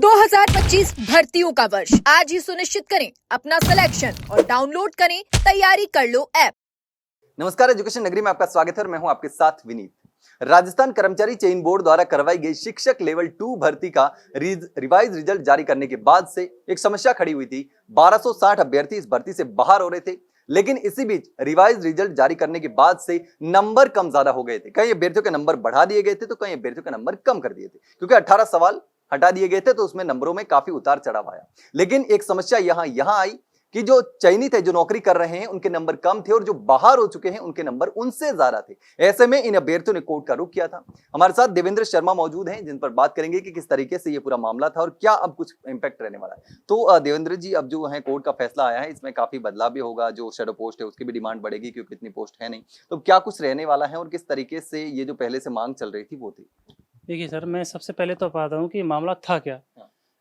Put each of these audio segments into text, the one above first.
2025 भर्तियों का वर्ष आज ही सुनिश्चित करें अपना सिलेक्शन और डाउनलोड करें तैयारी कर लो ऐप। नमस्कार, एजुकेशन नगरी में आपका स्वागत है और मैं हूं आपके साथ विनीत। राजस्थान कर्मचारी चयन बोर्ड द्वारा करवाई गई शिक्षक लेवल 2 भर्ती का रिवाइज रिजल्ट जारी करने के बाद से एक समस्या खड़ी हुई थी। 1260 अभ्यर्थी इस भर्ती से बाहर हो रहे थे, लेकिन इसी बीच रिवाइज रिजल्ट जारी करने के बाद से नंबर कम ज्यादा हो गए थे। कई अभ्यर्थियों के नंबर बढ़ा दिए गए थे तो कई अभ्यर्थियों के नंबर कम कर दिए थे, क्योंकि 18 सवाल हटा दिए गए थे तो उसमें नंबरों में काफी उतार चढ़ाव आया। लेकिन एक समस्या यहां आई कि जो चयनित है, जो नौकरी कर रहे हैं, उनके नंबर कम थे और जो बाहर हो चुके हैं उनके नंबर उनसे ज्यादा थे। ऐसे में इन अभ्यर्थियों ने कोर्ट का रुख किया था। हमारे साथ देवेंद्र शर्मा मौजूद हैं, जिन पर बात करेंगे कि किस तरीके से ये पूरा मामला था और क्या अब कुछ इंपैक्ट रहने वाला है। तो देवेंद्र जी, अब जो है कोर्ट का फैसला आया है, इसमें काफी बदलाव भी होगा। जो शैडो पोस्ट है उसकी भी डिमांड बढ़ेगी, क्योंकि इतनी पोस्ट है नहीं। तो क्या कुछ रहने वाला है और किस तरीके से ये जो पहले से मांग चल रही थी वो थी? देखिए सर, मैं सबसे पहले तो बताता हूँ कि मामला था क्या।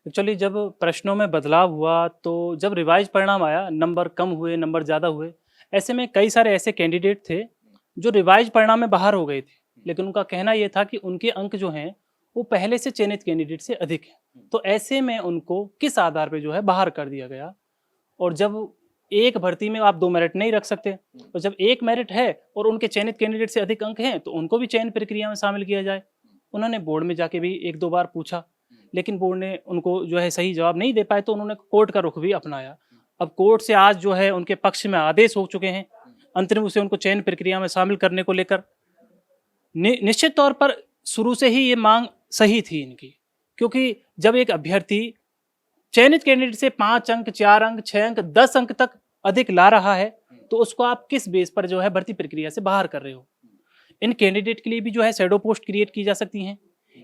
एक्चुअली जब प्रश्नों में बदलाव हुआ तो जब रिवाइज परिणाम आया, नंबर कम हुए, नंबर ज़्यादा हुए। ऐसे में कई सारे ऐसे कैंडिडेट थे जो रिवाइज परिणाम में बाहर हो गए थे, लेकिन उनका कहना ये था कि उनके अंक जो हैं वो पहले से चयनित कैंडिडेट से अधिक हैं। तो ऐसे में उनको किस आधार पर जो है बाहर कर दिया गया। और जब एक भर्ती में आप 2 मेरिट नहीं रख सकते, तो जब एक मेरिट है और उनके चयनित कैंडिडेट से अधिक अंक हैं तो उनको भी चयन प्रक्रिया में शामिल किया जाए। उन्होंने बोर्ड में जाके भी 1-2 बार पूछा, लेकिन बोर्ड ने उनको जो है सही जवाब नहीं दे पाए, तो उन्होंने कोर्ट का रुख भी अपनाया। अब कोर्ट से आज जो है उनके पक्ष में आदेश हो चुके हैं अंतरिम रूप से उनको चयन प्रक्रिया में शामिल करने को लेकर। निश्चित तौर पर शुरू से ही ये मांग सही थी इनकी, क्योंकि जब एक अभ्यर्थी चयनित कैंडिडेट से 5 अंक, 4 अंक, 6 अंक, 10 अंक तक अधिक ला रहा है, तो उसको आप किस बेस पर जो है भर्ती प्रक्रिया से बाहर कर रहे हो। इन कैंडिडेट के लिए भी जो है शैडो पोस्ट क्रिएट की जा सकती हैं,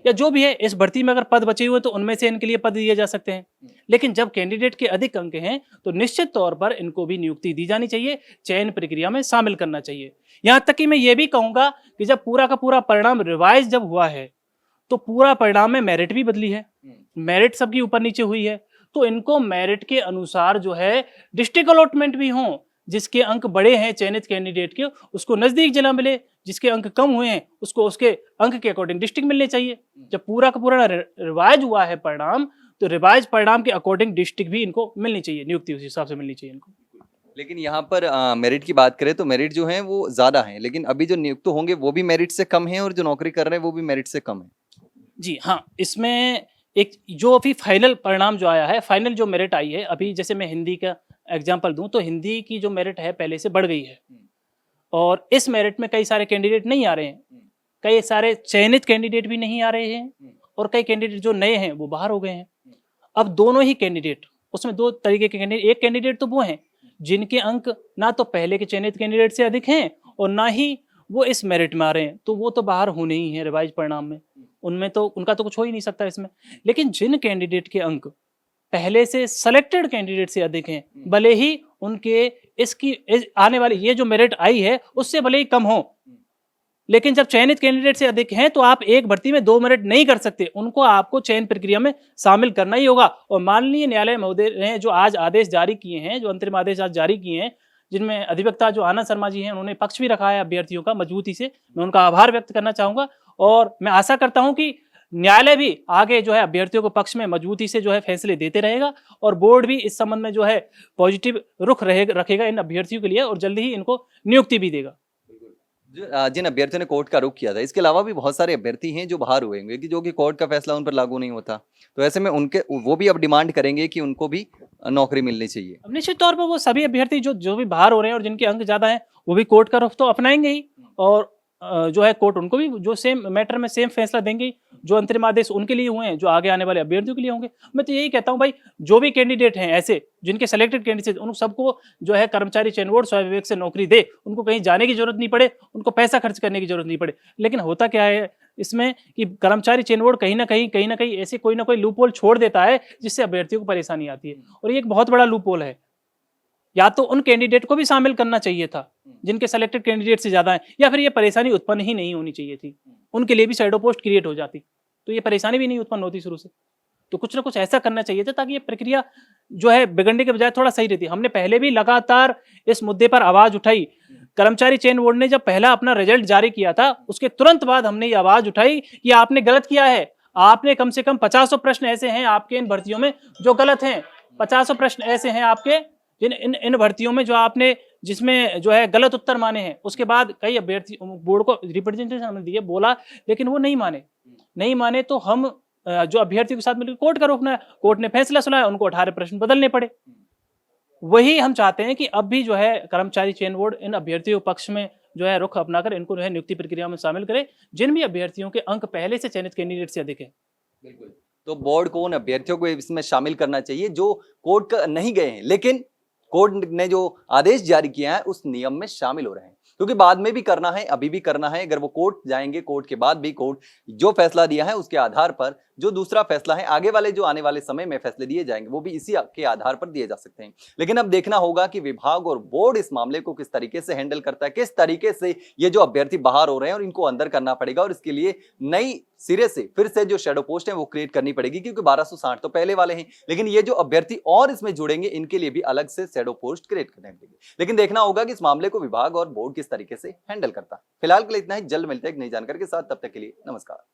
या जो भी है इस भर्ती में अगर पद बचे हुए तो उनमें से इनके लिए पद दिए जा सकते हैं। लेकिन जब कैंडिडेट के अधिक अंक हैं तो निश्चित तौर पर इनको भी नियुक्ति दी जानी चाहिए, चयन प्रक्रिया में शामिल करना चाहिए। यहां तक कि मैं ये भी कहूंगा कि जब पूरा का पूरा परिणाम रिवाइज जब हुआ है तो पूरा परिणाम में मेरिट भी बदली है, मेरिट सबकी ऊपर नीचे हुई है, तो इनको मेरिट के अनुसार जो है डिस्ट्रिक्ट अलॉटमेंट भी हो। जिसके अंक बड़े हैं चयनित कैंडिडेट के, उसको नजदीक जिला मिले, जिसके अंक कम हुए हैं उसको उसके अंक के अकॉर्डिंग डिस्ट्रिक्ट मिलने चाहिए। जब पूरा का पूरा रिवाइज हुआ है परिणाम, तो रिवाइज परिणाम के अकॉर्डिंग डिस्ट्रिक्ट भी इनको मिलनी चाहिए, नियुक्ति उस हिसाब से मिलनी चाहिए इनको। लेकिन यहाँ पर मेरिट की बात करें तो मेरिट जो है वो ज्यादा है, लेकिन अभी जो नियुक्त होंगे वो भी मेरिट से कम है और जो नौकरी कर रहे हैं वो भी मेरिट से कम है। जी हाँ, इसमें एक जो अभी फाइनल परिणाम जो आया है, फाइनल जो मेरिट आई है, अभी जैसे मैं हिंदी का एग्जाम्पल दूं तो हिंदी की जो मेरिट है पहले से बढ़ गई है, और इस मेरिट में कई सारे कैंडिडेट नहीं आ रहे हैं, कई सारे चयनित कैंडिडेट भी नहीं आ रहे हैं, और कई कैंडिडेट जो नए हैं वो बाहर हो गए हैं। अब दोनों ही कैंडिडेट, उसमें 2 तरीके के कैंडिडेट, एक कैंडिडेट तो वो हैं जिनके अंक ना तो पहले के चयनित कैंडिडेट से अधिक हैं और ना ही वो इस मेरिट में आ रहे हैं, तो वो तो बाहर होने ही है रिवाइज परिणाम में, उनमें तो उनका तो कुछ हो ही नहीं सकता इसमें। लेकिन जिन कैंडिडेट के अंक पहले से सेलेक्टेड कैंडिडेट से अधिक हैं, भले ही उनके आने वाली ये जो मेरिट आई है उससे भले ही कम हो, लेकिन जब चयनित कैंडिडेट से अधिक हैं तो आप एक भर्ती में 2 मेरिट नहीं कर सकते, उनको आपको चयन प्रक्रिया में शामिल करना ही होगा। और माननीय न्यायालय महोदय ने जो आज आदेश जारी किए हैं, जो अंतरिम आदेश आज जारी किए हैं, जिनमें अधिवक्ता जो आनंद शर्मा जी हैं उन्होंने पक्ष भी रखा है अभ्यर्थियों का मजबूती से, मैं उनका आभार व्यक्त करना चाहूंगा। और मैं आशा करता हूं कि न्यायालय भी आगे जो है अभ्यर्थियों को पक्ष में मजबूती से जो है फैसले देते रहेगा, और बोर्ड भी इस संबंध में जो है पॉजिटिव रुख रखेगा इन अभ्यर्थियों के लिए, और जल्दी ही इनको नियुक्ति भी देगा। जिन अभ्यर्थियों ने कोर्ट का रुख किया था, इसके अलावा भी बहुत सारे अभ्यर्थी हैं जो बाहर हुए होंगे, कि जो कि कोर्ट का फैसला उन पर लागू नहीं होता, तो ऐसे में उनके वो भी अब डिमांड करेंगे कि उनको भी नौकरी मिलनी चाहिए। अब निश्चित तौर पर वो सभी अभ्यर्थी जो भी बाहर हो रहे हैं और जिनके अंक ज्यादा हैं वो भी कोर्ट का रुख तो अपनाएंगे ही, और जो है कोर्ट उनको भी जो सेम मैटर में सेम फैसला देंगे जो अंतरिम आदेश उनके लिए हुए हैं, जो आगे आने वाले अभ्यर्थियों के लिए होंगे। मैं तो यही कहता हूं भाई, जो भी कैंडिडेट हैं ऐसे जिनके सेलेक्टेड कैंडिडेट, उन सबको जो है कर्मचारी चयन बोर्ड स्वयं विवेक से नौकरी दे, उनको कहीं जाने की जरूरत नहीं पड़े, उनको पैसा खर्च करने की जरूरत नहीं पड़े। लेकिन होता क्या है इसमें कि कर्मचारी चयन बोर्ड कहीं ना कहीं ऐसे कोई ना कोई लूप होल छोड़ देता है जिससे अभ्यर्थियों को परेशानी आती है, और ये एक बहुत बड़ा लूप होल है। या तो उन कैंडिडेट को भी शामिल करना चाहिए था जिनके सेलेक्टेड कैंडिडेट से ज्यादा है, या फिर ये परेशानी उत्पन्न ही नहीं होनी चाहिए थी, उनके लिए भी शैडो पोस्ट क्रिएट हो जाती तो ये परेशानी भी नहीं उत्पन्न होती शुरू से। तो कुछ ना कुछ ऐसा करना चाहिए था ताकि ये प्रक्रिया जो है बिगड़ने के बजाय थोड़ा सही रहती। हमने पहले भी लगातार इस मुद्दे पर आवाज उठाई। कर्मचारी चयन बोर्ड ने जब पहला अपना रिजल्ट जारी किया था उसके तुरंत बाद हमने ये आवाज उठाई कि आपने गलत किया है, आपने कम से कम 50 प्रश्न ऐसे हैं आपके इन भर्तियों में जो गलत हैं। 50 प्रश्न ऐसे हैं आपके जिन इन भर्तियों में जो आपने जिसमें जो है गलत उत्तर माने हैं। उसके बाद कई अभ्यर्थी बोर्ड को रिप्रेजेंटेशन हमने दिए, बोला, लेकिन वो नहीं माने तो हम जो अभ्यर्थियों के साथ मिलकर कोर्ट का रोकना है। कोर्ट ने फैसला सुनाया, उनको 18 प्रश्न बदलने पड़े। वही हम चाहते हैं कि अब भी जो है कर्मचारी चयन बोर्ड इन अभ्यर्थियों के पक्ष में जो है रुख अपनाकर इनको जो है नियुक्ति प्रक्रिया में शामिल करे, जिन भी अभ्यर्थियों के अंक पहले से चयनित कैंडिडेट से अधिक है। बिल्कुल। तो बोर्ड को उन अभ्यर्थियों को इसमें शामिल करना चाहिए जो कोर्ट का नहीं गए हैं, लेकिन कोर्ट ने जो आदेश जारी किया है उस नियम में शामिल हो रहे हैं, क्योंकि बाद में भी करना है, अभी भी करना है। अगर वो कोर्ट जाएंगे, कोर्ट के बाद भी कोर्ट जो फैसला दिया है उसके आधार पर जो दूसरा फैसला है, आगे वाले जो आने वाले समय में फैसले दिए जाएंगे वो भी इसी के आधार पर दिए जा सकते हैं। लेकिन अब देखना होगा कि विभाग और बोर्ड इस मामले को किस तरीके से हैंडल करता है, किस तरीके से ये जो अभ्यर्थी बाहर हो रहे हैं और इनको अंदर करना पड़ेगा, और इसके लिए नई सिरे से फिर से जो शैडो पोस्ट है वो क्रिएट करनी पड़ेगी, क्योंकि 1260 तो पहले वाले हैं, लेकिन ये जो अभ्यर्थी और इसमें जुड़ेंगे इनके लिए भी अलग से शैडो पोस्ट क्रिएट करनी पड़ेगी। लेकिन देखना होगा कि इस मामले को विभाग और बोर्ड किस तरीके से हैंडल करता है। फिलहाल के लिए इतना ही, जल्द मिलते हैं एक नई जानकारी के साथ, तब तक के लिए नमस्कार।